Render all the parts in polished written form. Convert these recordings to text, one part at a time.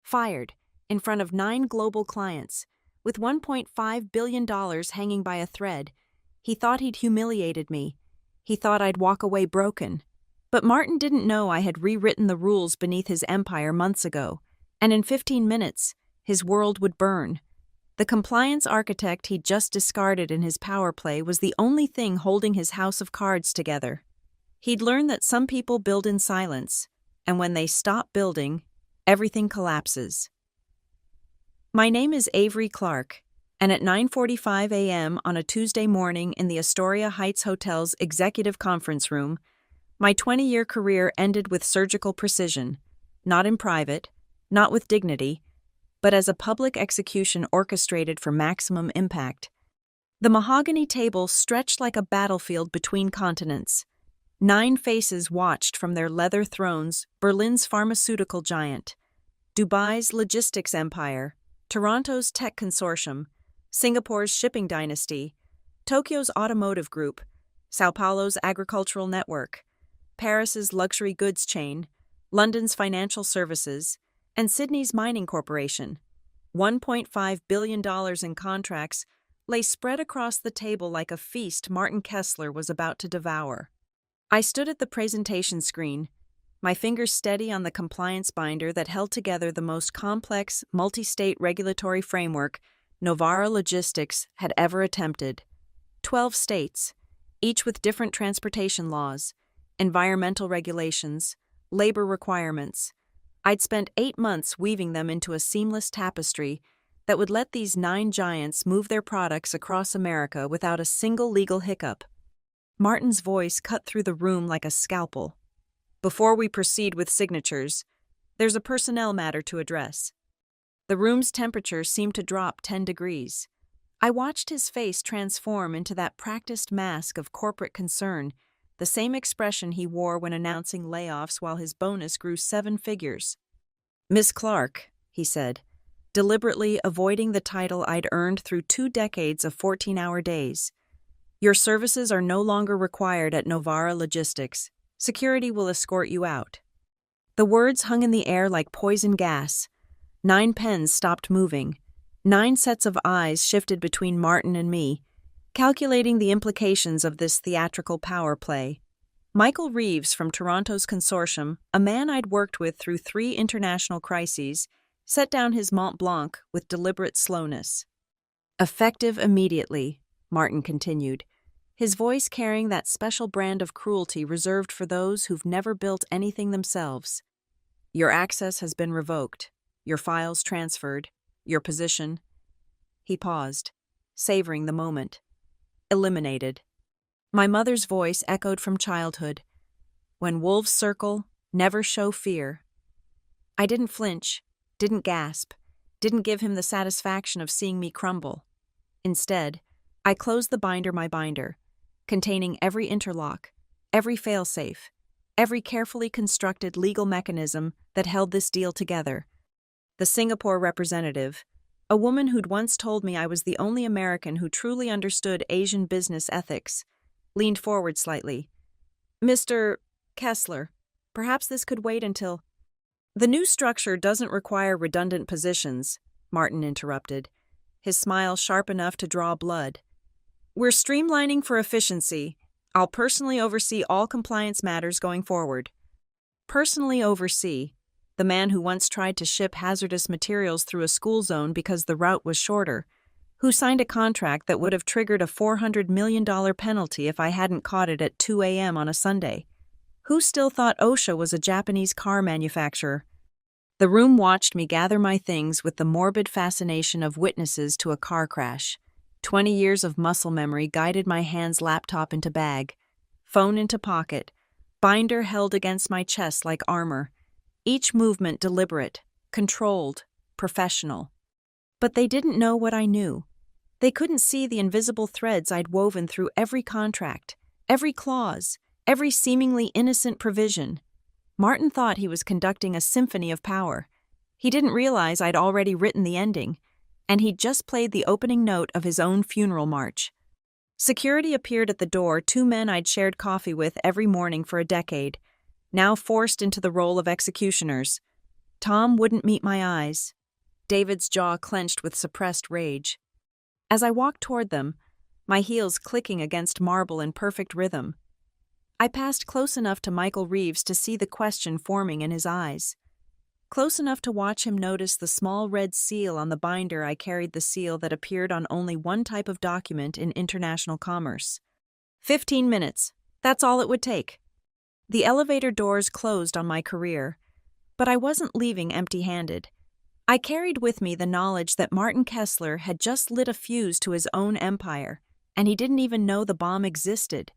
fired, in front of 9 global clients, with $1.5 billion hanging by a thread. He thought he'd humiliated me. He thought I'd walk away broken. But Martin didn't know I had rewritten the rules beneath his empire months ago, and in 15 minutes, his world would burn. The compliance architect he'd just discarded in his power play was the only thing holding his house of cards together. He'd learned that some people build in silence, and when they stop building, everything collapses. My name is Avery Clark, and at 9:45 a.m. on a Tuesday morning in the Astoria Heights Hotel's executive conference room, my 20-year career ended with surgical precision, not in private, not with dignity, but as a public execution orchestrated for maximum impact. The mahogany table stretched like a battlefield between continents. 9 faces watched from their leather thrones Berlin's pharmaceutical giant, Dubai's logistics empire, Toronto's tech consortium, Singapore's shipping dynasty, Tokyo's automotive group, Sao Paulo's agricultural network, Paris's luxury goods chain, London's financial services, and Sydney's mining corporation. $1.5 billion in contracts lay spread across the table like a feast Martin Kessler was about to devour. I stood at the presentation screen, my fingers steady on the compliance binder that held together the most complex, multi-state regulatory framework Novara Logistics had ever attempted. 12 states, each with different transportation laws, environmental regulations, labor requirements. I'd spent 8 months weaving them into a seamless tapestry that would let these 9 giants move their products across America without a single legal hiccup. Martin's voice cut through the room like a scalpel. Before we proceed with signatures, there's a personnel matter to address. The room's temperature seemed to drop 10 degrees. I watched his face transform into that practiced mask of corporate concern, the same expression he wore when announcing layoffs while his bonus grew 7 figures. "Miss Clark," he said, deliberately avoiding the title I'd earned through 2 decades of 14-hour days. "Your services are no longer required at Novara Logistics. Security will escort you out." The words hung in the air like poison gas. 9 pens stopped moving. 9 sets of eyes shifted between Martin and me, calculating the implications of this theatrical power play. Michael Reeves from Toronto's consortium, a man I'd worked with through 3 international crises, set down his Mont Blanc with deliberate slowness. "Effective immediately," Martin continued, his voice carrying that special brand of cruelty reserved for those who've never built anything themselves. "Your access has been revoked, your files transferred, your position—" He paused, savoring the moment. "Eliminated." My mother's voice echoed from childhood. "When wolves circle, never show fear." I didn't flinch, didn't gasp, didn't give him the satisfaction of seeing me crumble. Instead, I closed my binder, containing every interlock, every failsafe, every carefully constructed legal mechanism that held this deal together. The Singapore representative, a woman who'd once told me I was the only American who truly understood Asian business ethics, leaned forward slightly. "Mr. Kessler, perhaps this could wait until—" "The new structure doesn't require redundant positions," Martin interrupted, his smile sharp enough to draw blood. "We're streamlining for efficiency. I'll personally oversee all compliance matters going forward." Personally oversee. The man who once tried to ship hazardous materials through a school zone because the route was shorter, who signed a contract that would have triggered a $400 million penalty if I hadn't caught it at 2 a.m. on a Sunday, who still thought OSHA was a Japanese car manufacturer. The room watched me gather my things with the morbid fascination of witnesses to a car crash. 20 years of muscle memory guided my hand's laptop into bag, phone into pocket, binder held against my chest like armor. Each movement deliberate, controlled, professional. But they didn't know what I knew. They couldn't see the invisible threads I'd woven through every contract, every clause, every seemingly innocent provision. Martin thought he was conducting a symphony of power. He didn't realize I'd already written the ending, and he'd just played the opening note of his own funeral march. Security appeared at the door, 2 men I'd shared coffee with every morning for a decade, now forced into the role of executioners. Tom wouldn't meet my eyes. David's jaw clenched with suppressed rage. As I walked toward them, my heels clicking against marble in perfect rhythm, I passed close enough to Michael Reeves to see the question forming in his eyes. Close enough to watch him notice the small red seal on the binder I carried, the seal that appeared on only one type of document in international commerce. 15 minutes. That's all it would take. The elevator doors closed on my career, but I wasn't leaving empty-handed. I carried with me the knowledge that Martin Kessler had just lit a fuse to his own empire, and he didn't even know the bomb existed.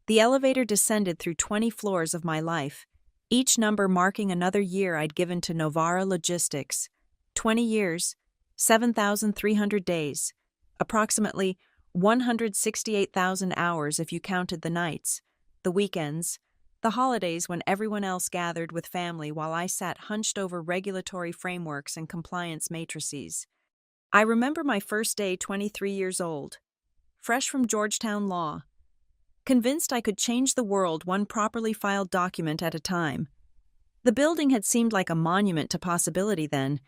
The elevator descended through 20 floors of my life, each number marking another year I'd given to Novara Logistics. 20 years, 7,300 days, approximately 168,000 hours if you counted the nights, the weekends, the holidays when everyone else gathered with family while I sat hunched over regulatory frameworks and compliance matrices. I remember my first day, 23 years old, fresh from Georgetown Law, convinced I could change the world one properly filed document at a time. The building had seemed like a monument to possibility then.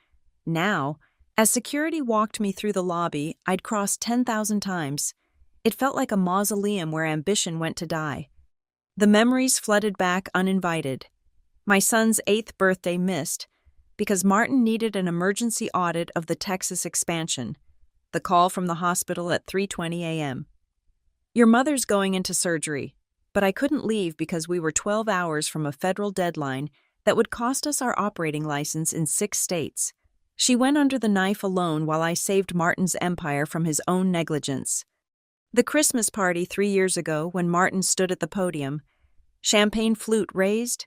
Now, as security walked me through the lobby I'd crossed 10,000 times, it felt like a mausoleum where ambition went to die. The memories flooded back uninvited. My son's 8th birthday missed because Martin needed an emergency audit of the Texas expansion. The call from the hospital at 3:20 a.m. Your mother's going into surgery, but I couldn't leave because we were 12 hours from a federal deadline that would cost us our operating license in 6 states. She went under the knife alone while I saved Martin's empire from his own negligence. The Christmas party 3 years ago when Martin stood at the podium, champagne flute raised,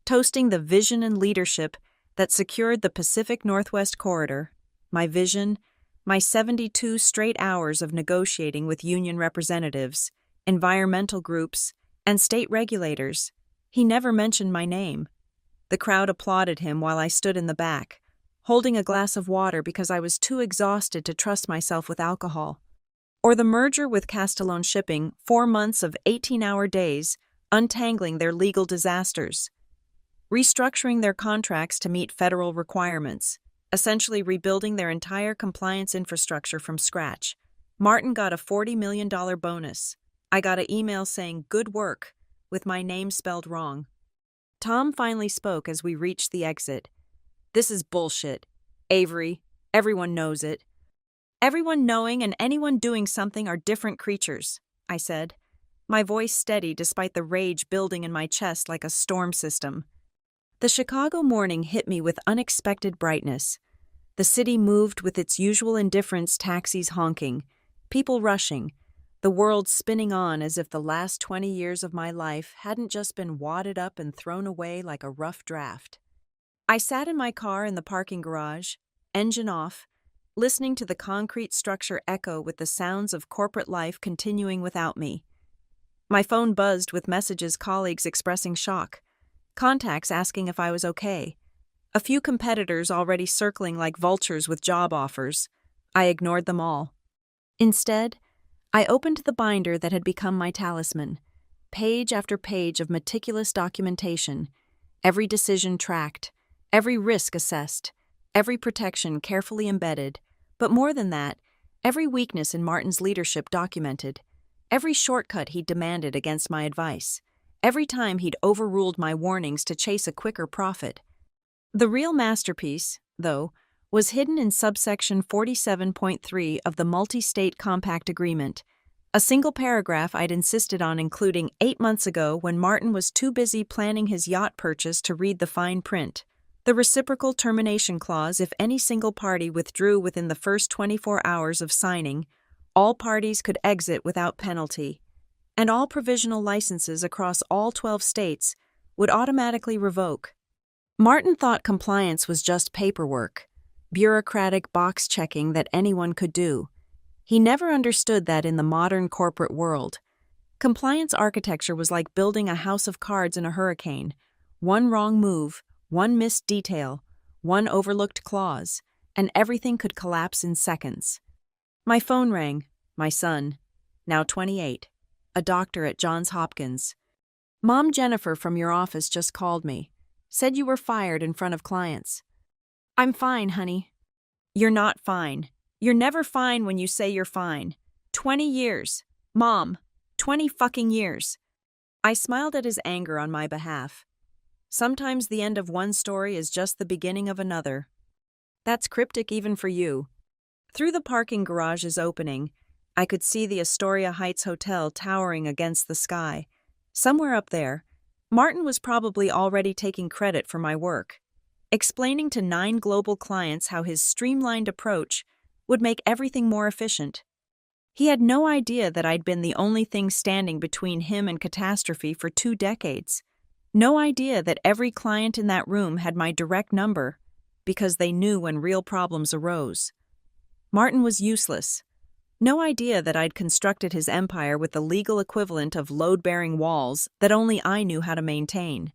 toasting the vision and leadership that secured the Pacific Northwest Corridor, my vision, my 72 straight hours of negotiating with union representatives, environmental groups, and state regulators. He never mentioned my name. The crowd applauded him while I stood in the back, holding a glass of water because I was too exhausted to trust myself with alcohol. Or the merger with Castellone Shipping, 4 months of 18-hour days, untangling their legal disasters, restructuring their contracts to meet federal requirements, essentially rebuilding their entire compliance infrastructure from scratch. Martin got a $40 million bonus. I got an email saying, "Good work," with my name spelled wrong. Tom finally spoke as we reached the exit. "This is bullshit, Avery. Everyone knows it. Everyone knowing and anyone doing something are different creatures," I said, my voice steady despite the rage building in my chest like a storm system. The Chicago morning hit me with unexpected brightness. The city moved with its usual indifference, taxis honking, people rushing, the world spinning on as if the last 20 years of my life hadn't just been wadded up and thrown away like a rough draft. I sat in my car in the parking garage, engine off, listening to the concrete structure echo with the sounds of corporate life continuing without me. My phone buzzed with messages, colleagues expressing shock, contacts asking if I was okay, a few competitors already circling like vultures with job offers. I ignored them all. Instead, I opened the binder that had become my talisman, page after page of meticulous documentation, every decision tracked, every risk assessed, every protection carefully embedded, but more than that, every weakness in Martin's leadership documented, every shortcut he'd demanded against my advice, every time he'd overruled my warnings to chase a quicker profit. The real masterpiece, though, was hidden in subsection 47.3 of the Multi-State Compact Agreement, a single paragraph I'd insisted on including 8 months ago when Martin was too busy planning his yacht purchase to read the fine print. The reciprocal termination clause: if any single party withdrew within the first 24 hours of signing, all parties could exit without penalty, and all provisional licenses across all 12 states would automatically revoke. Martin thought compliance was just paperwork, bureaucratic box checking that anyone could do. He never understood that in the modern corporate world, compliance architecture was like building a house of cards in a hurricane. One wrong move, one missed detail, one overlooked clause, and everything could collapse in seconds. My phone rang. My son, now 28, a doctor at Johns Hopkins. "Mom, Jennifer from your office just called me. Said you were fired in front of clients." I'm fine, honey. You're not fine. You're never fine when you say you're fine. 20 years. Mom, 20 fucking years. I smiled at his anger on my behalf. Sometimes the end of one story is just the beginning of another. That's cryptic even for you. Through the parking garage's opening, I could see the Astoria Heights Hotel towering against the sky. Somewhere up there, Martin was probably already taking credit for my work, explaining to 9 global clients how his streamlined approach would make everything more efficient. He had no idea that I'd been the only thing standing between him and catastrophe for 2 decades. No idea that every client in that room had my direct number, because they knew when real problems arose. Martin was useless. No idea that I'd constructed his empire with the legal equivalent of load-bearing walls that only I knew how to maintain.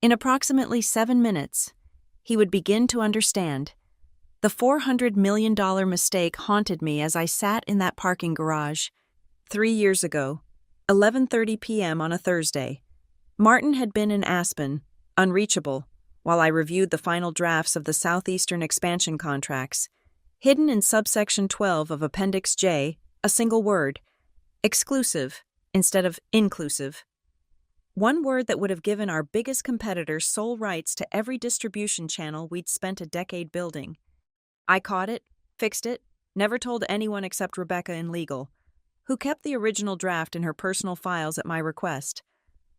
In approximately 7 minutes, he would begin to understand. The $400 million mistake haunted me as I sat in that parking garage. 3 years ago, 11:30 p.m. on a Thursday, Martin had been in Aspen, unreachable, while I reviewed the final drafts of the Southeastern expansion contracts. Hidden in subsection 12 of Appendix J, a single word, exclusive instead of inclusive. One word that would have given our biggest competitor sole rights to every distribution channel we'd spent a decade building. I caught it, fixed it, never told anyone except Rebecca in legal, who kept the original draft in her personal files at my request.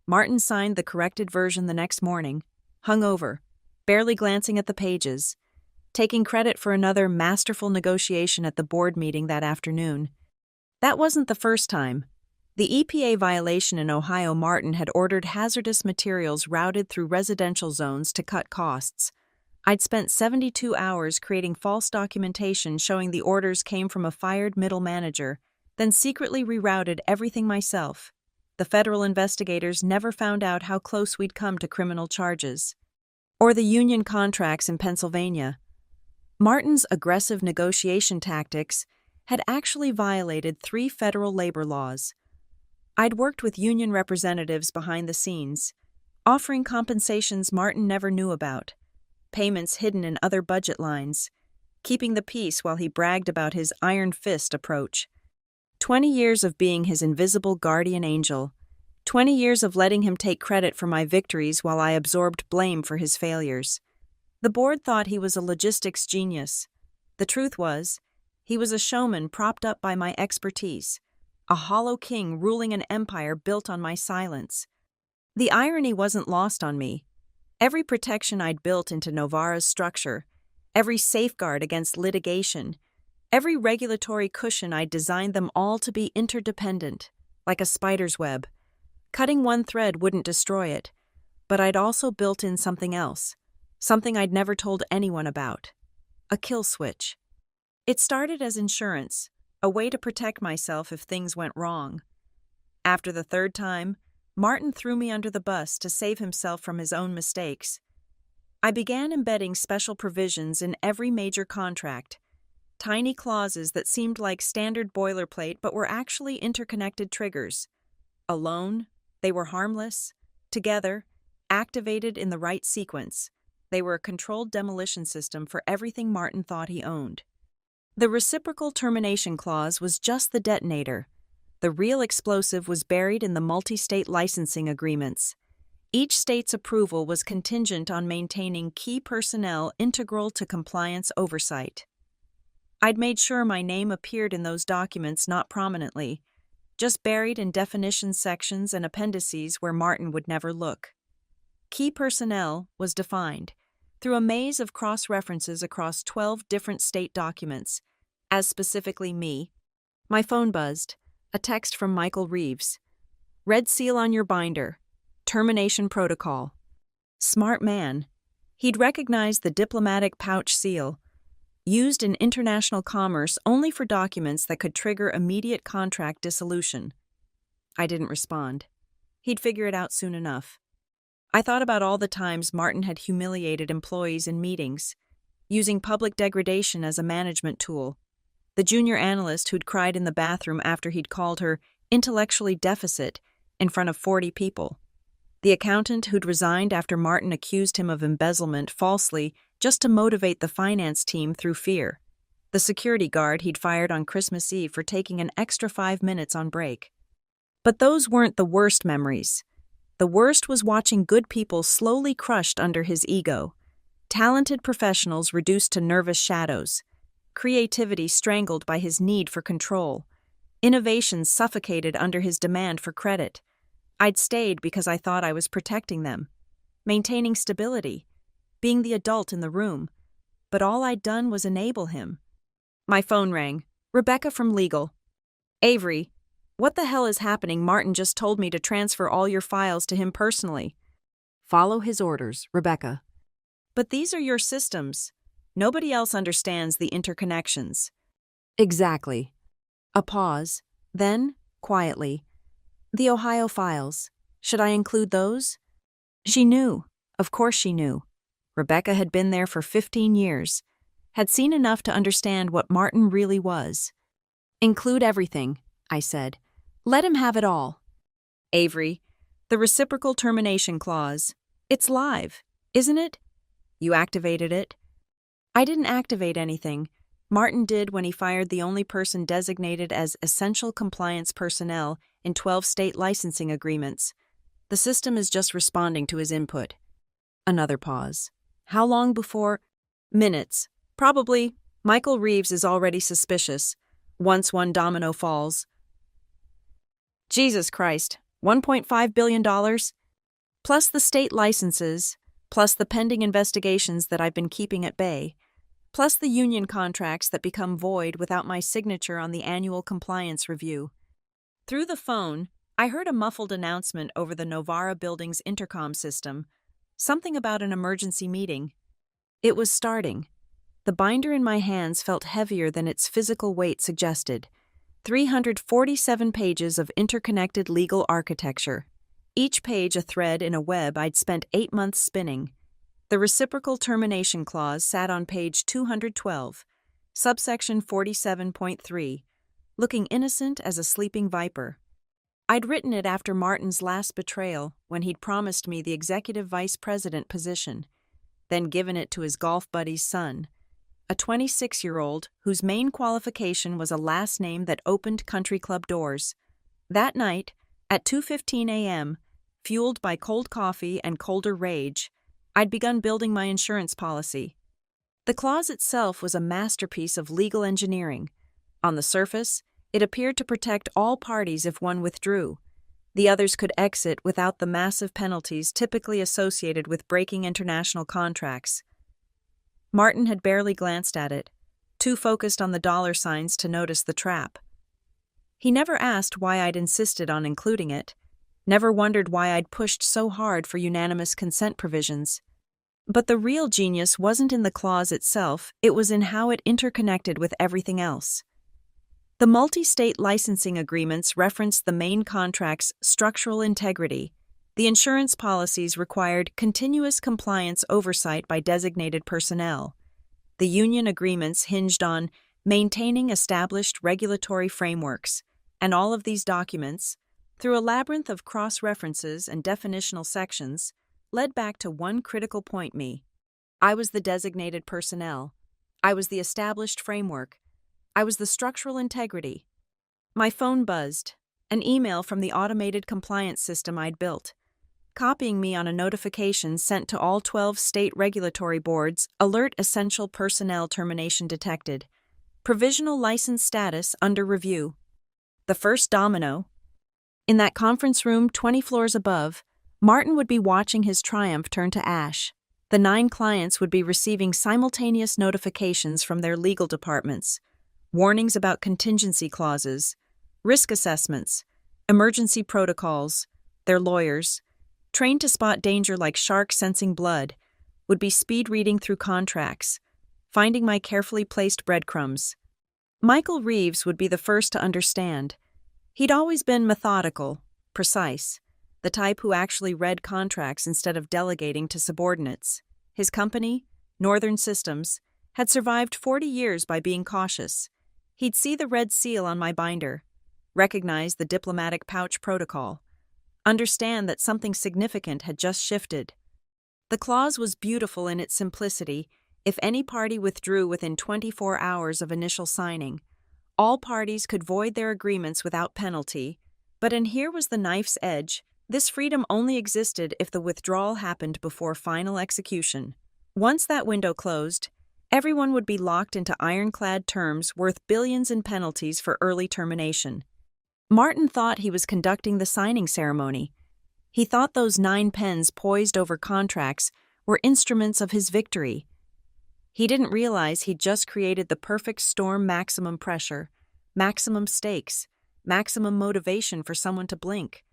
Martin signed the corrected version the next morning, hungover, barely glancing at the pages, taking credit for another masterful negotiation at the board meeting that afternoon. That wasn't the first time. The EPA violation in Ohio. Martin had ordered hazardous materials routed through residential zones to cut costs. I'd spent 72 hours creating false documentation showing the orders came from a fired middle manager, then secretly rerouted everything myself. The federal investigators never found out how close we'd come to criminal charges. Or the union contracts in Pennsylvania. Martin's aggressive negotiation tactics had actually violated 3 federal labor laws. I'd worked with union representatives behind the scenes, offering compensations Martin never knew about, payments hidden in other budget lines, keeping the peace while he bragged about his iron fist approach. 20 years of being his invisible guardian angel, 20 years of letting him take credit for my victories while I absorbed blame for his failures. The board thought he was a logistics genius. The truth was, he was a showman propped up by my expertise, a hollow king ruling an empire built on my silence. The irony wasn't lost on me. Every protection I'd built into Novara's structure, every safeguard against litigation, every regulatory cushion I'd designed them all to be interdependent, like a spider's web. Cutting one thread wouldn't destroy it, but I'd also built in something else. Something I'd never told anyone about. A kill switch. It started as insurance, a way to protect myself if things went wrong. After the 3rd time, Martin threw me under the bus to save himself from his own mistakes. I began embedding special provisions in every major contract, tiny clauses that seemed like standard boilerplate but were actually interconnected triggers. Alone, they were harmless. Together, activated in the right sequence. They were a controlled demolition system for everything Martin thought he owned. The reciprocal termination clause was just the detonator. The real explosive was buried in the multi-state licensing agreements. Each state's approval was contingent on maintaining key personnel integral to compliance oversight. I'd made sure my name appeared in those documents not prominently, just buried in definition sections and appendices where Martin would never look. Key personnel was defined through a maze of cross-references across 12 different state documents, as specifically me. My phone buzzed, a text from Michael Reeves. Red seal on your binder. Termination protocol. Smart man. He'd recognized the diplomatic pouch seal, used in international commerce only for documents that could trigger immediate contract dissolution. I didn't respond. He'd figure it out soon enough. I thought about all the times Martin had humiliated employees in meetings, using public degradation as a management tool. The junior analyst who'd cried in the bathroom after he'd called her intellectually deficit in front of 40 people. The accountant who'd resigned after Martin accused him of embezzlement falsely just to motivate the finance team through fear. The security guard he'd fired on Christmas Eve for taking an extra 5 minutes on break. But those weren't the worst memories. The worst was watching good people slowly crushed under his ego. Talented professionals reduced to nervous shadows. Creativity strangled by his need for control. Innovations suffocated under his demand for credit. I'd stayed because I thought I was protecting them, maintaining stability, being the adult in the room. But all I'd done was enable him. My phone rang. Rebecca from legal. Avery, what the hell is happening? Martin just told me to transfer all your files to him personally. Follow his orders, Rebecca. But these are your systems. Nobody else understands the interconnections. Exactly. A pause. Then, quietly, the Ohio files. Should I include those? She knew. Of course she knew. Rebecca had been there for 15 years, had seen enough to understand what Martin really was. Include everything, I said. Let him have it all. Avery, the reciprocal termination clause. It's live, isn't it? You activated it? I didn't activate anything. Martin did when he fired the only person designated as essential compliance personnel in 12 state licensing agreements. The system is just responding to his input. Another pause. How long before? Minutes. Probably. Michael Reeves is already suspicious. Once one domino falls. Jesus Christ. $1.5 billion? Plus the state licenses, plus the pending investigations that I've been keeping at bay, plus the union contracts that become void without my signature on the annual compliance review. Through the phone, I heard a muffled announcement over the Novara building's intercom system, something about an emergency meeting. It was starting. The binder in my hands felt heavier than its physical weight suggested. 347 pages of interconnected legal architecture. Each page a thread in a web I'd spent 8 months spinning. The reciprocal termination clause sat on page 212, subsection 47.3, looking innocent as a sleeping viper. I'd written it after Martin's last betrayal, when he'd promised me the executive vice president position, then given it to his golf buddy's son, a 26-year-old whose main qualification was a last name that opened country club doors. That night, at 2:15 a.m., fueled by cold coffee and colder rage, I'd begun building my insurance policy. The clause itself was a masterpiece of legal engineering. On the surface, it appeared to protect all parties if one withdrew. The others could exit without the massive penalties typically associated with breaking international contracts. Martin had barely glanced at it, too focused on the dollar signs to notice the trap. He never asked why I'd insisted on including it, never wondered why I'd pushed so hard for unanimous consent provisions. But the real genius wasn't in the clause itself, it was in how it interconnected with everything else. The multi-state licensing agreements referenced the main contract's structural integrity. The insurance policies required continuous compliance oversight by designated personnel. The union agreements hinged on maintaining established regulatory frameworks, and all of these documents, through a labyrinth of cross-references and definitional sections, led back to one critical point: me. I was the designated personnel. I was the established framework. I was the structural integrity. My phone buzzed, an email from the automated compliance system I'd built, copying me on a notification sent to all 12 state regulatory boards: alert essential personnel termination detected. Provisional license status under review. The first domino. In that conference room 20 floors above, Martin would be watching his triumph turn to ash. The 9 clients would be receiving simultaneous notifications from their legal departments, warnings about contingency clauses, risk assessments, emergency protocols. Their lawyers, trained to spot danger like sharks sensing blood, would be speed reading through contracts, finding my carefully placed breadcrumbs. Michael Reeves would be the first to understand. He'd always been methodical, precise, the type who actually read contracts instead of delegating to subordinates. His company, Northern Systems, had survived 40 years by being cautious. He'd see the red seal on my binder, recognize the diplomatic pouch protocol, understand that something significant had just shifted. The clause was beautiful in its simplicity, If any party withdrew within 24 hours of initial signing, all parties could void their agreements without penalty, but and here was the knife's edge, this freedom only existed if the withdrawal happened before final execution. Once that window closed, everyone would be locked into ironclad terms worth billions in penalties for early termination. Martin thought he was conducting the signing ceremony. He thought those 9 pens poised over contracts were instruments of his victory. He didn't realize he'd just created the perfect storm: maximum pressure, maximum stakes, maximum motivation for someone to blink.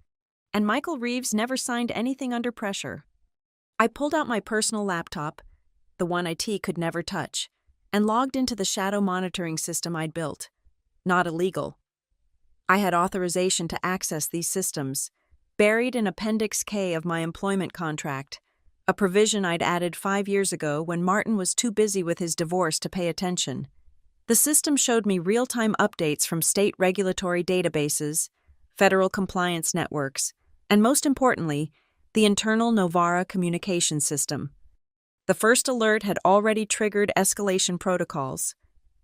And Michael Reeves never signed anything under pressure. I pulled out my personal laptop, the one IT could never touch, and logged into the shadow monitoring system I'd built. Not illegal. I had authorization to access these systems, buried in Appendix K of my employment contract, a provision I'd added 5 years ago when Martin was too busy with his divorce to pay attention. The system showed me real-time updates from state regulatory databases, federal compliance networks, and most importantly, the internal Novara communication system. The first alert had already triggered escalation protocols.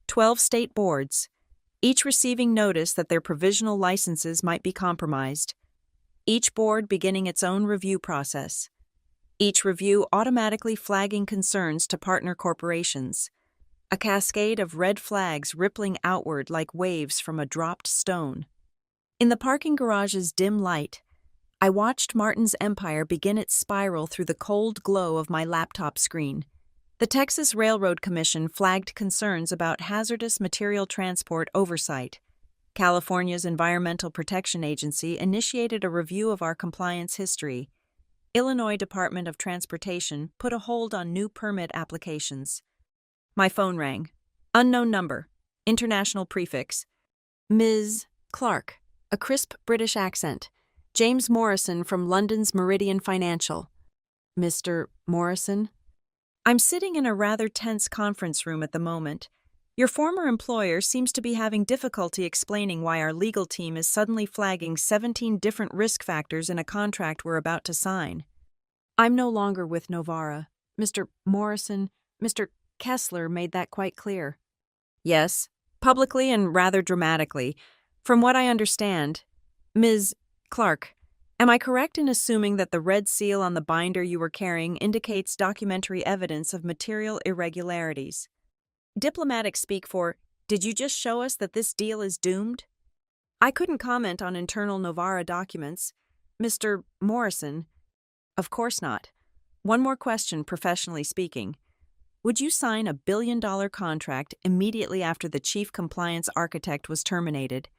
12 state boards, each receiving notice that their provisional licenses might be compromised, each board beginning its own review process, each review automatically flagging concerns to partner corporations, a cascade of red flags rippling outward like waves from a dropped stone. In the parking garage's dim light, I watched Martin's empire begin its spiral through the cold glow of my laptop screen. The Texas Railroad Commission flagged concerns about hazardous material transport oversight. California's Environmental Protection Agency initiated a review of our compliance history. Illinois Department of Transportation put a hold on new permit applications. My phone rang. Unknown number. International prefix. Ms. Clark. A crisp British accent. James Morrison from London's Meridian Financial. Mr. Morrison? I'm sitting in a rather tense conference room at the moment. Your former employer seems to be having difficulty explaining why our legal team is suddenly flagging 17 different risk factors in a contract we're about to sign. I'm no longer with Novara. Mr. Morrison, Mr. Kessler made that quite clear. Yes, publicly and rather dramatically. From what I understand, Ms. Clark, am I correct in assuming that the red seal on the binder you were carrying indicates documentary evidence of material irregularities? Diplomatic speak for, did you just show us that this deal is doomed? I couldn't comment on internal Novara documents. Mr. Morrison, of course not. One more question, professionally speaking. Would you sign a billion-dollar contract immediately after the chief compliance architect was terminated?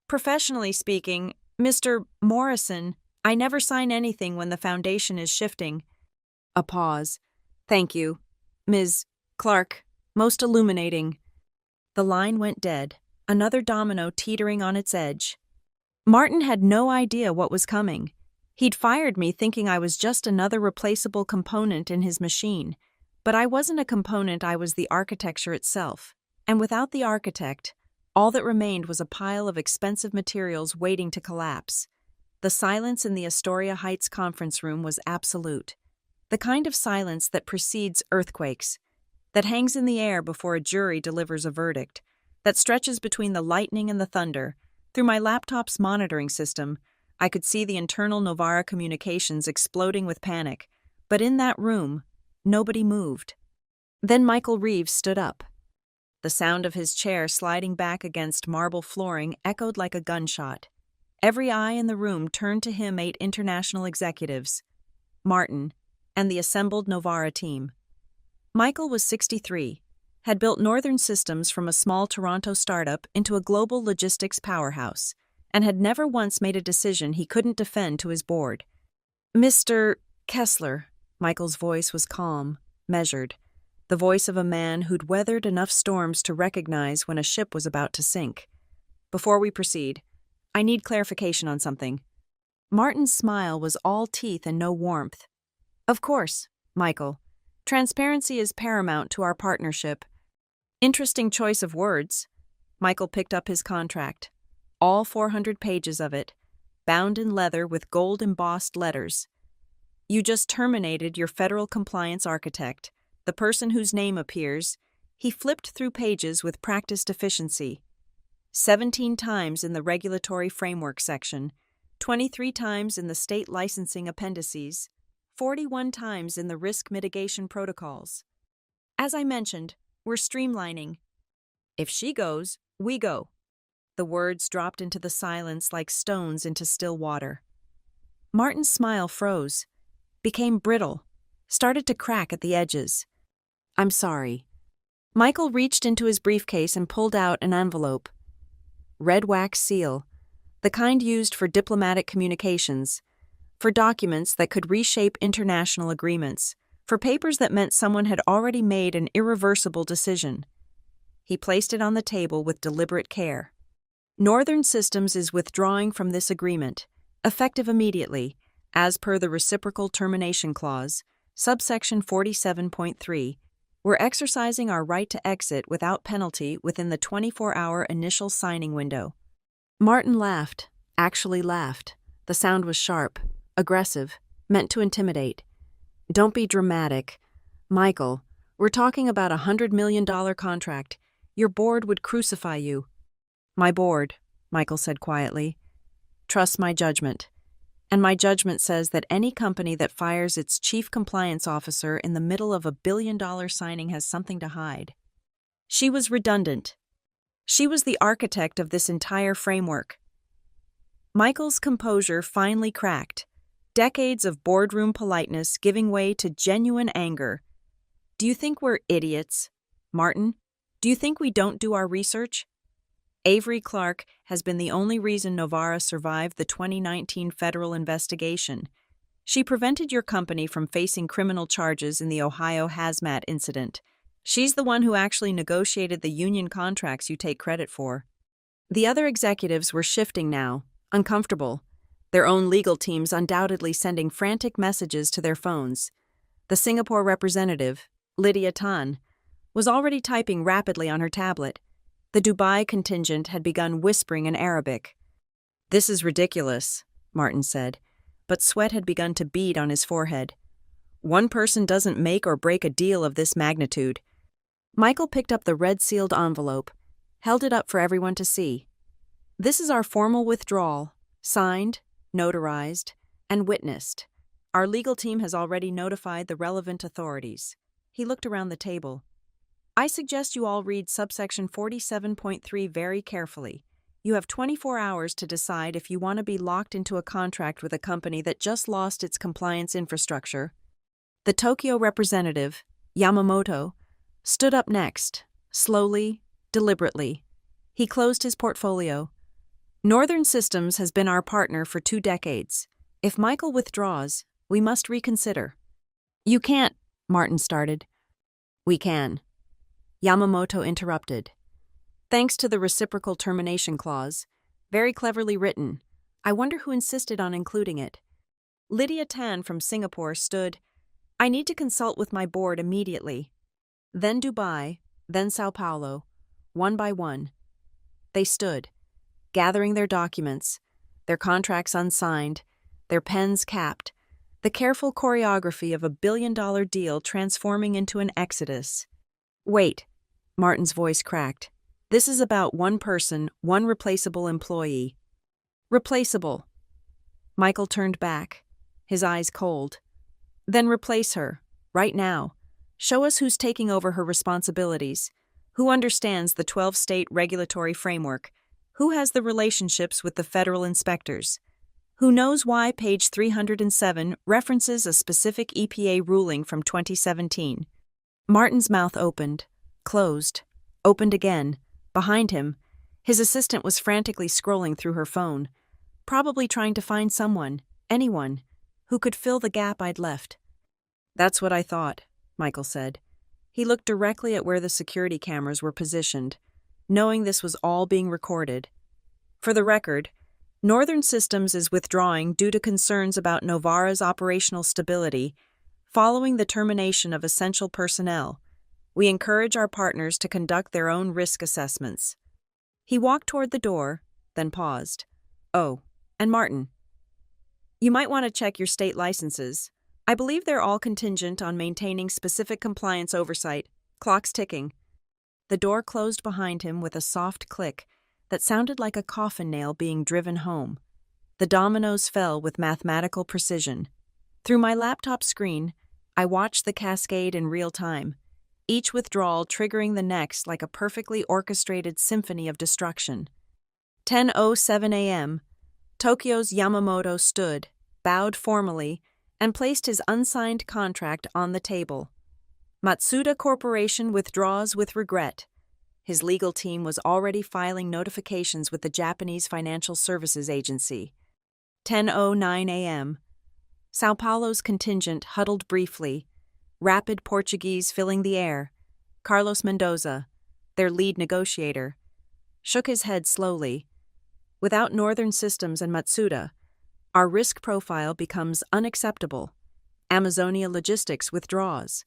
Professionally speaking, Mr. Morrison, I never sign anything when the foundation is shifting. A pause. Thank you. Ms. Clark, most illuminating. The line went dead, another domino teetering on its edge. Martin had no idea what was coming. He'd fired me thinking I was just another replaceable component in his machine, but I wasn't a component, I was the architecture itself. And without the architect, all that remained was a pile of expensive materials waiting to collapse. The silence in the Astoria Heights conference room was absolute. The kind of silence that precedes earthquakes, that hangs in the air before a jury delivers a verdict, that stretches between the lightning and the thunder. Through my laptop's monitoring system, I could see the internal Novara communications exploding with panic, but in that room, nobody moved. Then Michael Reeves stood up. The sound of his chair sliding back against marble flooring echoed like a gunshot. Every eye in the room turned to him, 8 international executives, Martin, and the assembled Novara team. Michael was 63, had built Northern Systems from a small Toronto startup into a global logistics powerhouse, and had never once made a decision he couldn't defend to his board. Mr. Kessler, Michael's voice was calm, measured, the voice of a man who'd weathered enough storms to recognize when a ship was about to sink. Before we proceed, I need clarification on something. Martin's smile was all teeth and no warmth. Of course, Michael. Transparency is paramount to our partnership. Interesting choice of words. Michael picked up his contract. All 400 pages of it, bound in leather with gold-embossed letters. You just terminated your federal compliance architect, the person whose name appears, he flipped through pages with practiced efficiency. 17 times in the regulatory framework section, 23 times in the state licensing appendices, 41 times in the risk mitigation protocols. As I mentioned, we're streamlining. If she goes, we go. The words dropped into the silence like stones into still water. Martin's smile froze, became brittle, started to crack at the edges. I'm sorry. Michael reached into his briefcase and pulled out an envelope. Red wax seal, the kind used for diplomatic communications, for documents that could reshape international agreements, for papers that meant someone had already made an irreversible decision. He placed it on the table with deliberate care. Northern Systems is withdrawing from this agreement, effective immediately, as per the Reciprocal Termination Clause, subsection 47.3. We're exercising our right to exit without penalty within the 24-hour initial signing window. Martin laughed, actually laughed. The sound was sharp, aggressive, meant to intimidate. Don't be dramatic. Michael, we're talking about a $100 million contract. Your board would crucify you. My board, Michael said quietly, trusts my judgment. And my judgment says that any company that fires its chief compliance officer in the middle of a billion-dollar signing has something to hide. She was redundant. She was the architect of this entire framework. Michael's composure finally cracked, decades of boardroom politeness giving way to genuine anger. Do you think we're idiots, Martin? Do you think we don't do our research? Avery Clark has been the only reason Novara survived the 2019 federal investigation. She prevented your company from facing criminal charges in the Ohio hazmat incident. She's the one who actually negotiated the union contracts you take credit for. The other executives were shifting now, uncomfortable, their own legal teams undoubtedly sending frantic messages to their phones. The Singapore representative, Lydia Tan, was already typing rapidly on her tablet. The Dubai contingent had begun whispering in Arabic. This is ridiculous, Martin said, but sweat had begun to bead on his forehead. One person doesn't make or break a deal of this magnitude. Michael picked up the red-sealed envelope, held it up for everyone to see. This is our formal withdrawal, signed, notarized, and witnessed. Our legal team has already notified the relevant authorities. He looked around the table. I suggest you all read subsection 47.3 very carefully. You have 24 hours to decide if you want to be locked into a contract with a company that just lost its compliance infrastructure. The Tokyo representative, Yamamoto, stood up next, slowly, deliberately. He closed his portfolio. Northern Systems has been our partner for 2 decades. If Michael withdraws, we must reconsider. You can't, Martin started. We can. Yamamoto interrupted. Thanks to the Reciprocal Termination Clause, very cleverly written. I wonder who insisted on including it. Lydia Tan from Singapore stood. I need to consult with my board immediately. Then Dubai, then Sao Paulo, one by one. They stood, gathering their documents, their contracts unsigned, their pens capped, the careful choreography of a billion-dollar deal transforming into an exodus. Wait, Martin's voice cracked. This is about one person, one replaceable employee. Replaceable. Michael turned back, his eyes cold. Then replace her, right now. Show us who's taking over her responsibilities, who understands the 12-state regulatory framework, who has the relationships with the federal inspectors, who knows why page 307 references a specific EPA ruling from 2017. Martin's mouth opened, closed, opened again. Behind him, his assistant was frantically scrolling through her phone, probably trying to find someone, anyone, who could fill the gap I'd left. That's what I thought, Michael said. He looked directly at where the security cameras were positioned, knowing this was all being recorded. For the record, Northern Systems is withdrawing due to concerns about Novara's operational stability following the termination of essential personnel. We encourage our partners to conduct their own risk assessments. He walked toward the door, then paused. Oh, and Martin. You might want to check your state licenses. I believe they're all contingent on maintaining specific compliance oversight. Clock's ticking. The door closed behind him with a soft click that sounded like a coffin nail being driven home. The dominoes fell with mathematical precision. Through my laptop screen, I watched the cascade in real time, each withdrawal triggering the next like a perfectly orchestrated symphony of destruction. 10:07 a.m., Tokyo's Yamamoto stood, bowed formally, and placed his unsigned contract on the table. Matsuda Corporation withdraws with regret. His legal team was already filing notifications with the Japanese Financial Services Agency. 10:09 a.m. Sao Paulo's contingent huddled briefly, rapid Portuguese filling the air. Carlos Mendoza, their lead negotiator, shook his head slowly. Without Northern Systems and Matsuda, our risk profile becomes unacceptable. Amazonia Logistics withdraws.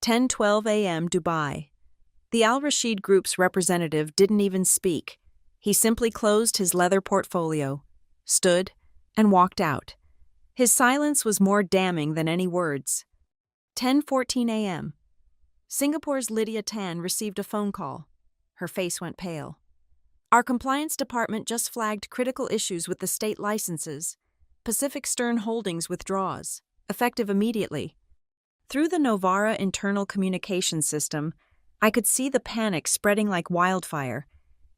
10:12 a.m. Dubai. The Al Rashid Group's representative didn't even speak. He simply closed his leather portfolio, stood, and walked out. His silence was more damning than any words. 10:14 a.m. Singapore's Lydia Tan received a phone call. Her face went pale. Our compliance department just flagged critical issues with the state licenses. Pacific Stern Holdings withdraws, effective immediately. Through the Novara internal communication system, I could see the panic spreading like wildfire.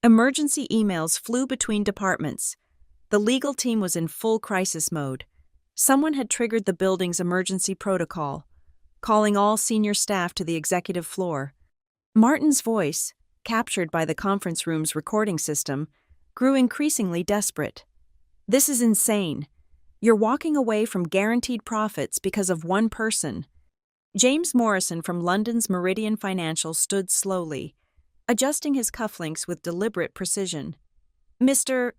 Emergency emails flew between departments. The legal team was in full crisis mode. Someone had triggered the building's emergency protocol, calling all senior staff to the executive floor. Martin's voice, captured by the conference room's recording system, grew increasingly desperate. This is insane. You're walking away from guaranteed profits because of one person. James Morrison from London's Meridian Financial stood slowly, adjusting his cufflinks with deliberate precision. Mr.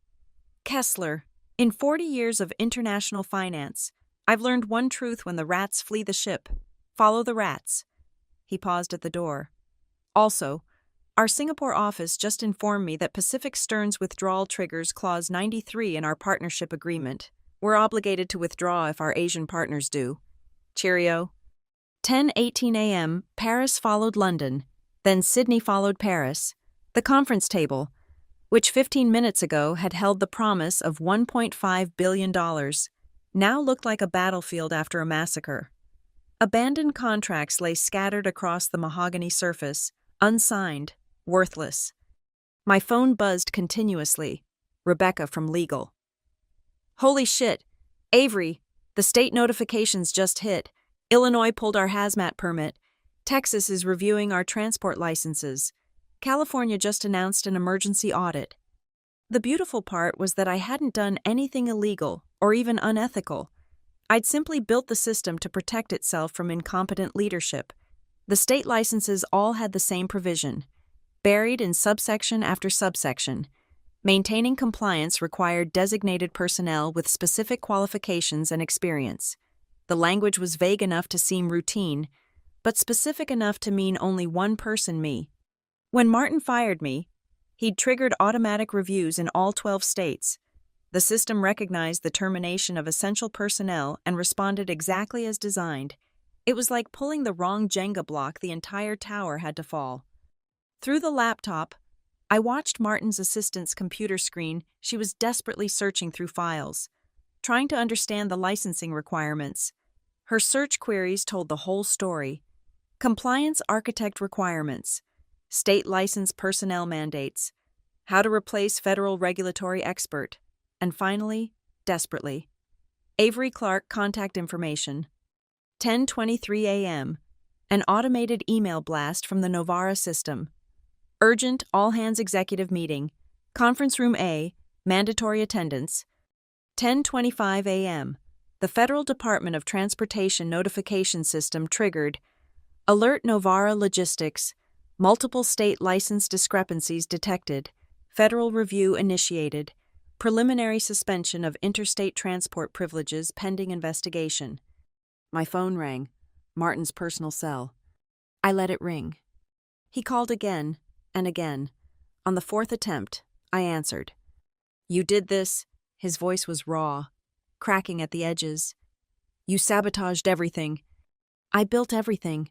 Kessler, in 40 years of international finance, I've learned one truth when the rats flee the ship. Follow the rats. He paused at the door. Also, our Singapore office just informed me that Pacific Stern's withdrawal triggers Clause 93 in our partnership agreement. We're obligated to withdraw if our Asian partners do. Cheerio. 10:18 a.m., Paris followed London, then Sydney followed Paris. The conference table, which 15 minutes ago had held the promise of $1.5 billion, now looked like a battlefield after a massacre. Abandoned contracts lay scattered across the mahogany surface, unsigned, worthless. My phone buzzed continuously. Rebecca from legal. Holy shit! Avery, the state notifications just hit. Illinois pulled our hazmat permit. Texas is reviewing our transport licenses. California just announced an emergency audit. The beautiful part was that I hadn't done anything illegal or even unethical. I'd simply built the system to protect itself from incompetent leadership. The state licenses all had the same provision, buried in subsection after subsection. Maintaining compliance required designated personnel with specific qualifications and experience. The language was vague enough to seem routine, but specific enough to mean only one person, me. When Martin fired me, he'd triggered automatic reviews in all 12 states. The system recognized the termination of essential personnel and responded exactly as designed. It was like pulling the wrong Jenga block, the entire tower had to fall. Through the laptop, I watched Martin's assistant's computer screen. She was desperately searching through files, trying to understand the licensing requirements. Her search queries told the whole story. Compliance architect requirements, state license personnel mandates, how to replace federal regulatory expert, and finally, desperately, Avery Clark contact information. 10:23 a.m., an automated email blast from the Novara system. Urgent all-hands executive meeting. Conference room A, mandatory attendance. 10:25 a.m., the Federal Department of Transportation notification system triggered. Alert Novara Logistics. Multiple state license discrepancies detected. Federal review initiated. Preliminary suspension of interstate transport privileges pending investigation. My phone rang. Martin's personal cell. I let it ring. He called again and again. On the fourth attempt, I answered. You did this? His voice was raw, cracking at the edges. You sabotaged everything. I built everything.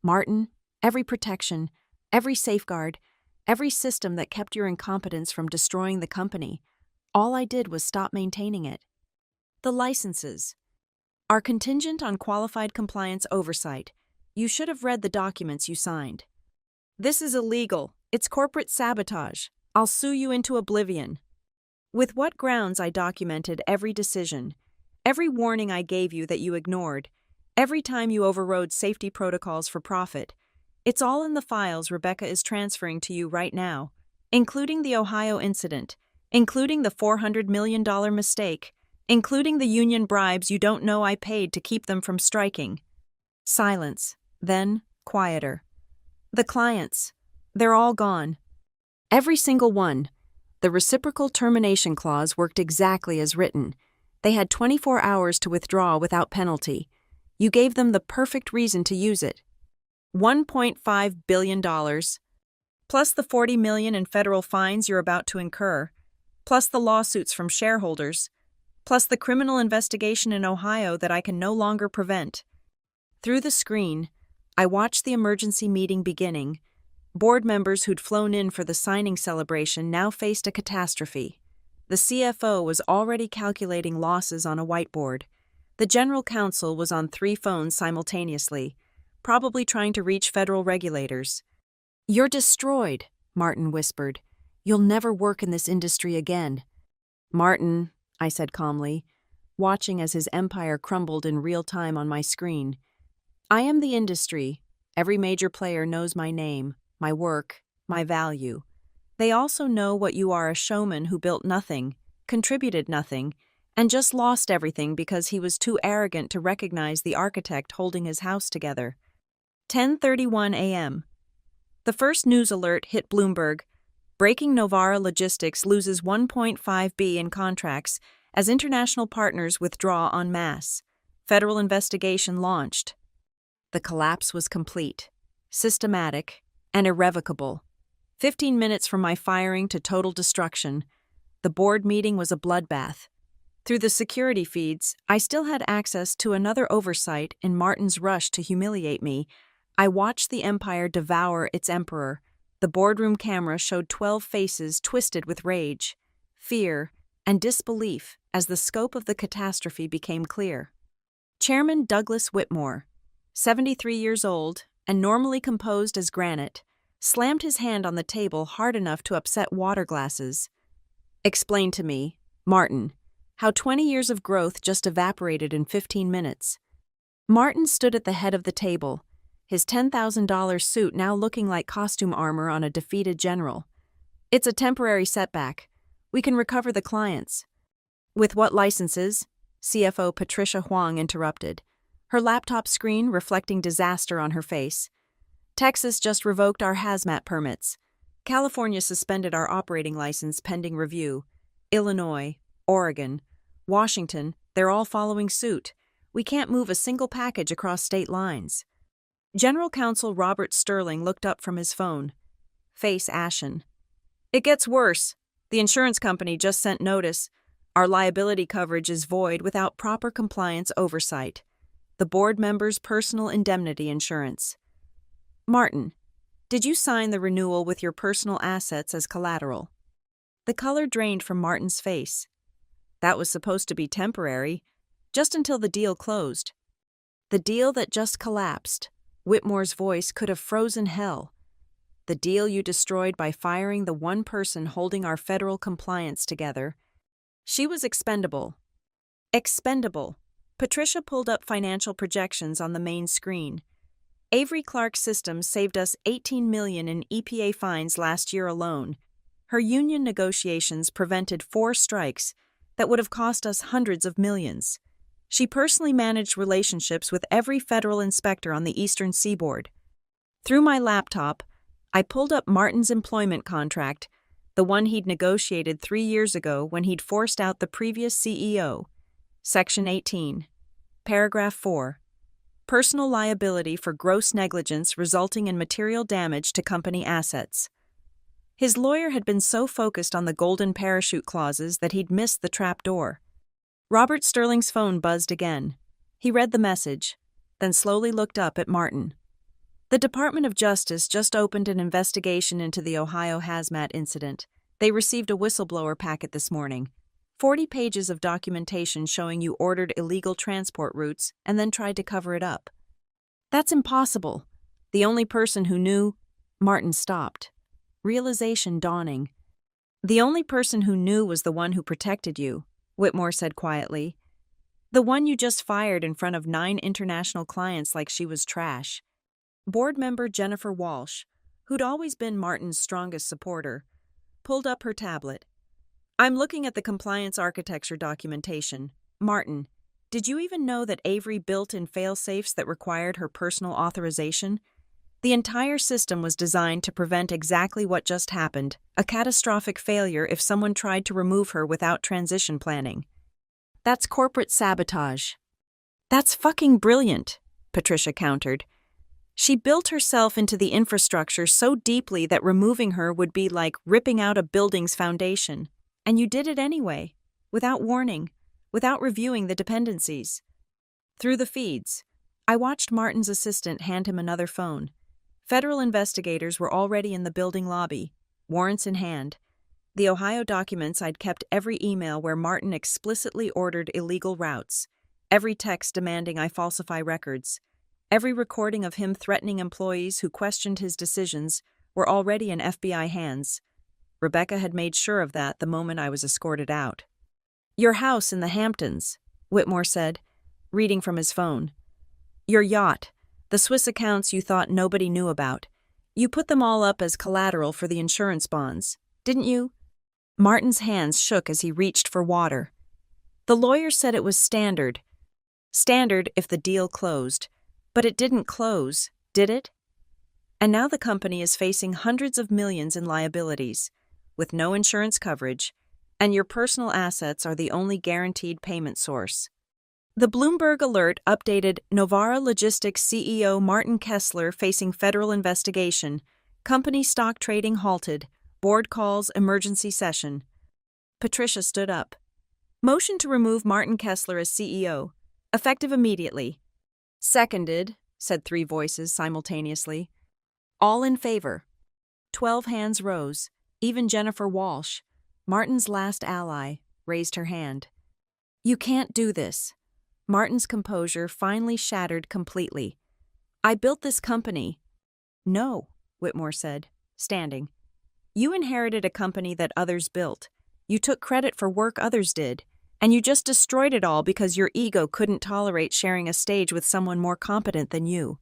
Martin, every protection, every safeguard, every system that kept your incompetence from destroying the company. All I did was stop maintaining it. The licenses are contingent on qualified compliance oversight. You should have read the documents you signed. This is illegal. It's corporate sabotage. I'll sue you into oblivion. With what grounds I documented every decision, every warning I gave you that you ignored, every time you overrode safety protocols for profit. It's all in the files Rebecca is transferring to you right now, including the Ohio incident, including the $400 million mistake, including the union bribes you don't know I paid to keep them from striking. Silence, then quieter. The clients, they're all gone. Every single one. The reciprocal termination clause worked exactly as written. They had 24 hours to withdraw without penalty. You gave them the perfect reason to use it. $1.5 billion, plus the $40 million in federal fines you're about to incur, plus the lawsuits from shareholders, plus the criminal investigation in Ohio that I can no longer prevent. Through the screen, I watched the emergency meeting beginning. Board members who'd flown in for the signing celebration now faced a catastrophe. The CFO was already calculating losses on a whiteboard. The general counsel was on 3 phones simultaneously, probably trying to reach federal regulators. "You're destroyed," Martin whispered. "You'll never work in this industry again." "Martin," I said calmly, watching as his empire crumbled in real time on my screen. "I am the industry. Every major player knows my name, my work, my value. They also know what you are, a showman who built nothing, contributed nothing, and just lost everything because he was too arrogant to recognize the architect holding his house together." 10:31 a.m. The first news alert hit Bloomberg. Breaking: Novara Logistics loses $1.5 billion in contracts as international partners withdraw en masse. Federal investigation launched. The collapse was complete, systematic, and irrevocable. 15 minutes from my firing to total destruction, the board meeting was a bloodbath. Through the security feeds, I still had access to another oversight in Martin's rush to humiliate me. I watched the empire devour its emperor. The boardroom camera showed 12 faces twisted with rage, fear, and disbelief as the scope of the catastrophe became clear. Chairman Douglas Whitmore, 73 years old and normally composed as granite, slammed his hand on the table hard enough to upset water glasses. "Explain to me, Martin, how 20 years of growth just evaporated in 15 minutes. Martin stood at the head of the table, his $10,000 suit now looking like costume armor on a defeated general. "It's a temporary setback. We can recover the clients." "With what licenses?" CFO Patricia Huang interrupted, her laptop screen reflecting disaster on her face. "Texas just revoked our hazmat permits. California suspended our operating license pending review. Illinois, Oregon, Washington, they're all following suit. We can't move a single package across state lines." General Counsel Robert Sterling looked up from his phone, face ashen. "It gets worse. The insurance company just sent notice. Our liability coverage is void without proper compliance oversight. The board members' personal indemnity insurance." "Martin, did you sign the renewal with your personal assets as collateral?" The color drained from Martin's face. "That was supposed to be temporary, just until the deal closed." "The deal that just collapsed." Whitmore's voice could have frozen hell. "The deal you destroyed by firing the one person holding our federal compliance together. She was expendable." Expendable. Patricia pulled up financial projections on the main screen. Avery Clark Systems saved us $18 million in EPA fines last year alone. Her union negotiations prevented 4 strikes that would have cost us hundreds of millions. She personally managed relationships with every federal inspector on the Eastern Seaboard. Through my laptop, I pulled up Martin's employment contract, the one he'd negotiated 3 years ago when he'd forced out the previous CEO. Section 18. Paragraph 4. Personal liability for gross negligence resulting in material damage to company assets. His lawyer had been so focused on the golden parachute clauses that he'd missed the trap door. Robert Sterling's phone buzzed again. He read the message, then slowly looked up at Martin. The Department of Justice just opened an investigation into the Ohio hazmat incident. They received a whistleblower packet this morning. 40 pages of documentation showing you ordered illegal transport routes and then tried to cover it up. That's impossible. The only person who knew... Martin stopped. Realization dawning. The only person who knew was the one who protected you, Whitmore said quietly. The one you just fired in front of 9 international clients like she was trash. Board member Jennifer Walsh, who'd always been Martin's strongest supporter, pulled up her tablet. I'm looking at the compliance architecture documentation. Martin, did you even know that Avery built in fail-safes that required her personal authorization? The entire system was designed to prevent exactly what just happened, a catastrophic failure if someone tried to remove her without transition planning. That's corporate sabotage. That's fucking brilliant, Patricia countered. She built herself into the infrastructure so deeply that removing her would be like ripping out a building's foundation. And you did it anyway, without warning, without reviewing the dependencies. Through the feeds, I watched Martin's assistant hand him another phone. Federal investigators were already in the building lobby, warrants in hand. The Ohio documents I'd kept every email where Martin explicitly ordered illegal routes, every text demanding I falsify records, every recording of him threatening employees who questioned his decisions were already in FBI hands. Rebecca had made sure of that the moment I was escorted out. Your house in the Hamptons, Whitmore said, reading from his phone. Your yacht, the Swiss accounts you thought nobody knew about. You put them all up as collateral for the insurance bonds, didn't you? Martin's hands shook as he reached for water. The lawyer said it was standard. Standard if the deal closed. But it didn't close, did it? And now the company is facing hundreds of millions in liabilities, with no insurance coverage, and your personal assets are the only guaranteed payment source. The Bloomberg alert updated Novara Logistics CEO Martin Kessler facing federal investigation, company stock trading halted, board calls emergency session. Patricia stood up. Motion to remove Martin Kessler as CEO, effective immediately. Seconded, said 3 voices simultaneously. All in favor. 12 hands rose, even Jennifer Walsh, Martin's last ally, raised her hand. You can't do this. Martin's composure finally shattered completely. I built this company. No, Whitmore said, standing. You inherited a company that others built. You took credit for work others did, and you just destroyed it all because your ego couldn't tolerate sharing a stage with someone more competent than you.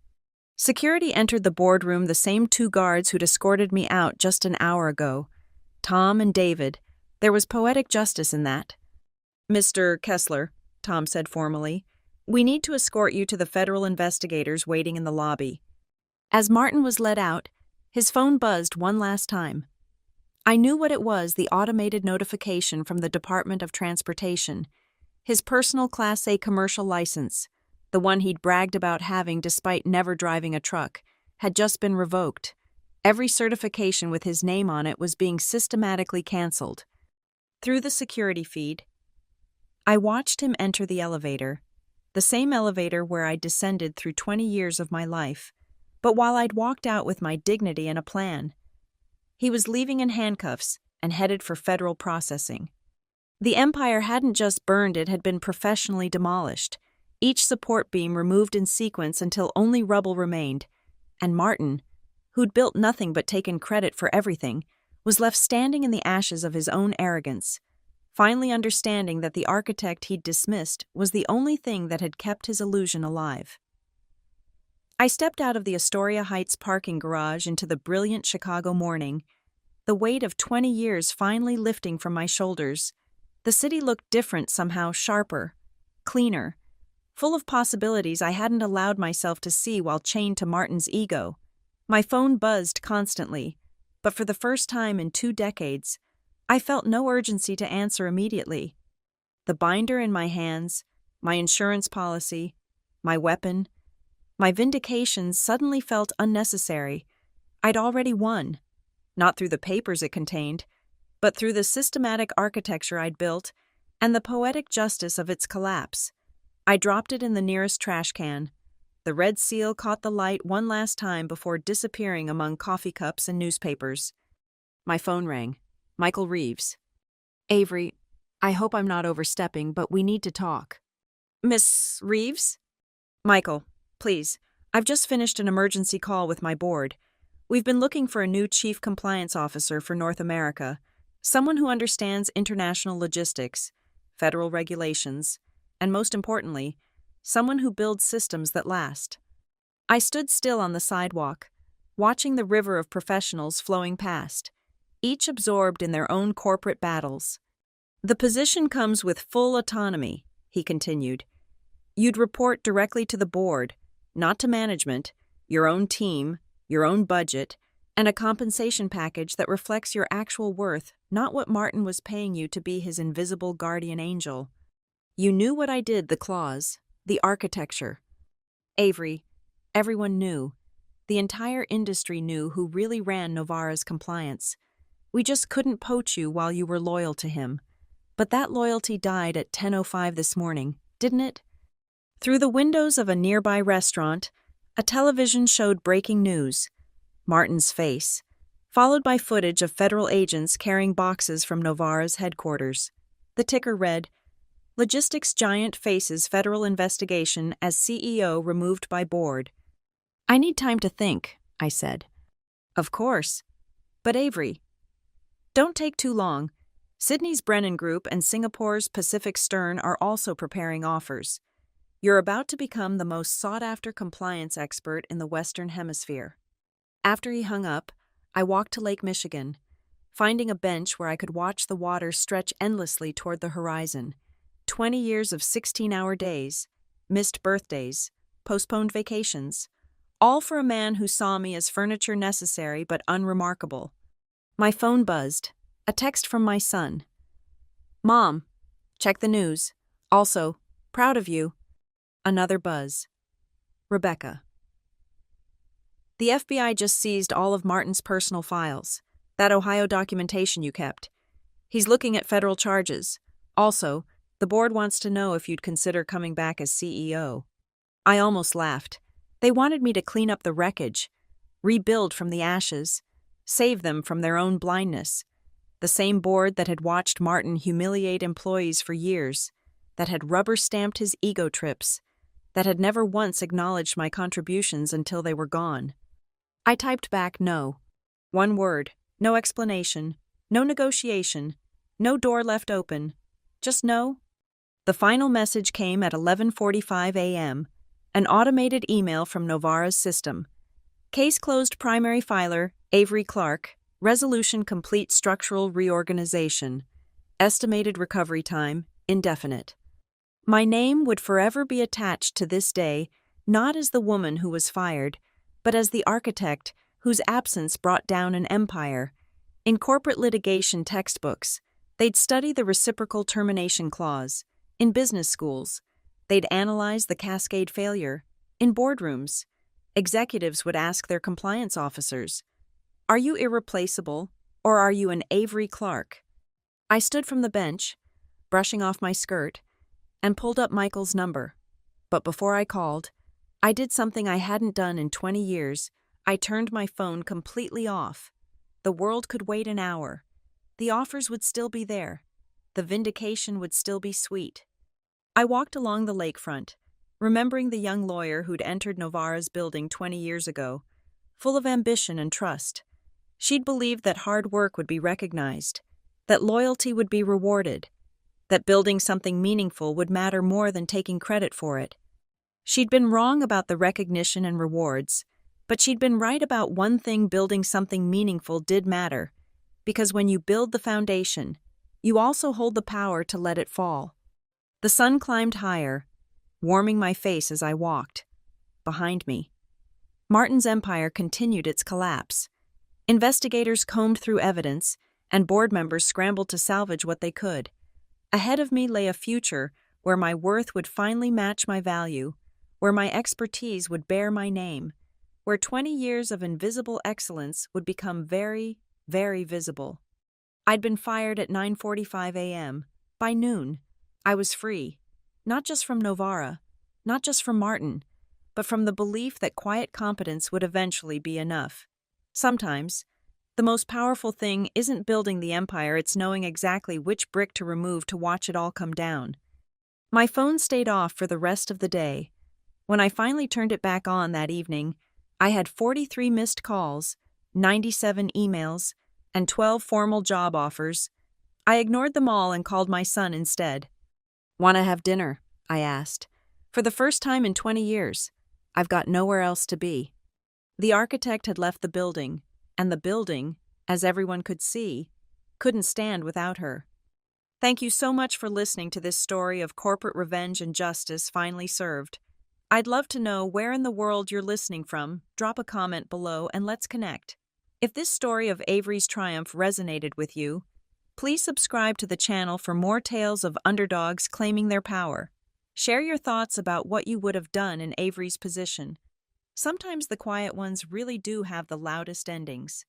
Security entered the boardroom, the same 2 guards who'd escorted me out just an hour ago. Tom and David. There was poetic justice in that. Mr. Kessler, Tom said formally, we need to escort you to the federal investigators waiting in the lobby. As Martin was led out, his phone buzzed one last time. I knew what it was, the automated notification from the Department of Transportation. His personal Class A commercial license, the one he'd bragged about having despite never driving a truck, had just been revoked. Every certification with his name on it was being systematically canceled. Through the security feed, I watched him enter the elevator, the same elevator where I'd descended through 20 years of my life, but while I'd walked out with my dignity and a plan. He was leaving in handcuffs and headed for federal processing. The empire hadn't just burned, it had been professionally demolished, each support beam removed in sequence until only rubble remained, and Martin, who'd built nothing but taken credit for everything, was left standing in the ashes of his own arrogance, finally understanding that the architect he'd dismissed was the only thing that had kept his illusion alive. I stepped out of the Astoria Heights parking garage into the brilliant Chicago morning, the weight of 20 years finally lifting from my shoulders. The city looked different somehow, sharper, cleaner, full of possibilities I hadn't allowed myself to see while chained to Martin's ego. My phone buzzed constantly, but for the first time in 2 decades, I felt no urgency to answer immediately. The binder in my hands, my insurance policy, my weapon, my vindication suddenly felt unnecessary. I'd already won, not through the papers it contained, but through the systematic architecture I'd built and the poetic justice of its collapse. I dropped it in the nearest trash can. The red seal caught the light one last time before disappearing among coffee cups and newspapers. My phone rang. Michael Reeves. Avery, I hope I'm not overstepping, but we need to talk. Miss Reeves? Michael, please. I've just finished an emergency call with my board. We've been looking for a new chief compliance officer for North America, someone who understands international logistics, federal regulations, and most importantly, someone who builds systems that last. I stood still on the sidewalk, watching the river of professionals flowing past, each absorbed in their own corporate battles. The position comes with full autonomy, he continued. You'd report directly to the board, not to management, your own team, your own budget, and a compensation package that reflects your actual worth, not what Martin was paying you to be his invisible guardian angel. You knew what I did, the clause, the architecture. Avery, everyone knew. The entire industry knew who really ran Novara's compliance. We just couldn't poach you while you were loyal to him. But that loyalty died at 10:05 this morning, didn't it? Through the windows of a nearby restaurant, a television showed breaking news. Martin's face, followed by footage of federal agents carrying boxes from Novara's headquarters. The ticker read, Logistics giant faces federal investigation as CEO removed by board. I need time to think, I said. Of course. But Avery, don't take too long. Sydney's Brennan Group and Singapore's Pacific Stern are also preparing offers. You're about to become the most sought-after compliance expert in the Western Hemisphere. After he hung up, I walked to Lake Michigan, finding a bench where I could watch the water stretch endlessly toward the horizon. 20 years of 16-hour days, missed birthdays, postponed vacations, all for a man who saw me as furniture necessary but unremarkable. My phone buzzed, a text from my son. Mom, check the news. Also, proud of you. Another buzz. Rebecca. The FBI just seized all of Martin's personal files, that Ohio documentation you kept. He's looking at federal charges. Also, the board wants to know if you'd consider coming back as CEO. I almost laughed. They wanted me to clean up the wreckage, rebuild from the ashes, save them from their own blindness. The same board that had watched Martin humiliate employees for years, that had rubber-stamped his ego trips, that had never once acknowledged my contributions until they were gone. I typed back no. One word, no explanation, no negotiation, no door left open, just no. The final message came at 11:45 a.m., an automated email from Novara's system. Case closed, primary filer, Avery Clark, resolution complete, structural reorganization, estimated recovery time, indefinite. My name would forever be attached to this day, not as the woman who was fired, but as the architect whose absence brought down an empire. In corporate litigation textbooks, they'd study the reciprocal termination clause. In business schools, they'd analyze the cascade failure. In boardrooms, executives would ask their compliance officers, are you irreplaceable, or are you an Avery Clark? I stood from the bench, brushing off my skirt, and pulled up Michael's number. But before I called, I did something I hadn't done in 20 years. I turned my phone completely off. The world could wait an hour. The offers would still be there. The vindication would still be sweet. I walked along the lakefront, remembering the young lawyer who'd entered Novara's building 20 years ago, full of ambition and trust. She'd believed that hard work would be recognized, that loyalty would be rewarded, that building something meaningful would matter more than taking credit for it. She'd been wrong about the recognition and rewards, but she'd been right about one thing: building something meaningful did matter, because when you build the foundation, you also hold the power to let it fall. The sun climbed higher, warming my face as I walked. Behind me, Martin's empire continued its collapse. Investigators combed through evidence, and board members scrambled to salvage what they could. Ahead of me lay a future where my worth would finally match my value, where my expertise would bear my name, where 20 years of invisible excellence would become very, very visible. I'd been fired at 9:45 a.m. By noon, I was free. Not just from Novara, not just from Martin, but from the belief that quiet competence would eventually be enough. Sometimes, the most powerful thing isn't building the empire, it's knowing exactly which brick to remove to watch it all come down. My phone stayed off for the rest of the day. When I finally turned it back on that evening, I had 43 missed calls, 97 emails, and 12 formal job offers. I ignored them all and called my son instead. "Want to have dinner?" I asked. For the first time in 20 years, I've got nowhere else to be. The architect had left the building, and the building, as everyone could see, couldn't stand without her. Thank you so much for listening to this story of corporate revenge and justice finally served. I'd love to know where in the world you're listening from. Drop a comment below and let's connect. If this story of Avery's triumph resonated with you, please subscribe to the channel for more tales of underdogs claiming their power. Share your thoughts about what you would have done in Avery's position. Sometimes the quiet ones really do have the loudest endings.